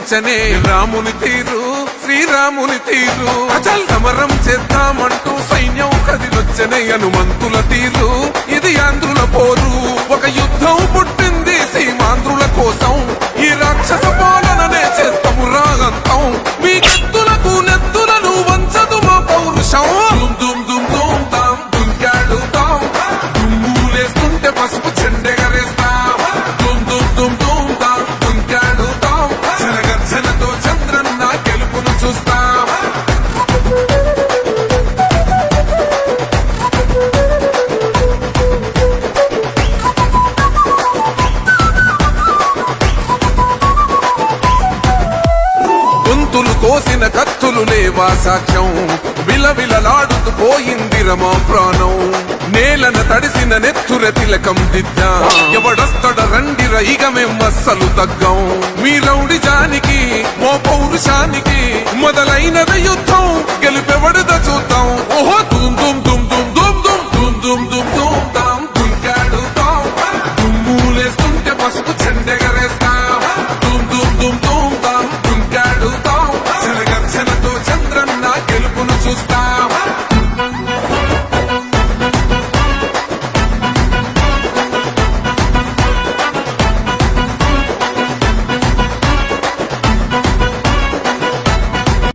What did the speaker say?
కనిపించనే రాముని తీరు శ్రీరాముని తీరు అచల్ సమరం చేద్దామంటూ సైన్యం కదిలొచ్చనే హనుమంతుల తీరు ఇది ఆంధ్రుల పోరు ఒక యుద్ధం పుట్టింది సీమాంధ్రుల కోసం ఈ రాక్షస పాలననే చేస్తాము రాగంతం మీ కత్తులకు నెత్తులను వంచదు మా పౌరుషం దుమ్ దుమ్ దుమ్ తాం దుంకాడుతాం దుమ్ములేస్తుంటే పసుపు చెండెగరేస్తాం దుమ్ దుమ్ దుమ్ దుమ్ తాం దుంకాడుతాం జనగర్జనతో చంద్రన్న గెలుపును చూస్తాం గొంతులు కోసిన కత్తులు లేవా సాక్ష్యం విలవిలలాడుతూ పోయింది రమా ప్రాణం నేలన తడిసిన నెత్తుర తిలకం దిద్దా ఎవడొస్తడ రండిర ఇక మేం అస్సలు తగ్గం మీ రౌడి జానికి మో పౌరుషానికి మొదలైనది యుద్ధం గెలుపెవడద చూద్దాం ఓహో దుమ్ దుమ్ దుమ్ దుమ్ దుమ్ దుమ్ దుమ్ దుమ్ దుమ్ దుమ్ తాం దుంకాడుతాం దుమ్ములేస్తుంటే పసుపు చెండెగరేస్తాం దుమ్ దుమ్ దుమ్ దుమ్ తాం దుంకాడుతాం జనగర్జనతో చంద్రన్న గెలుపును చూస్తాం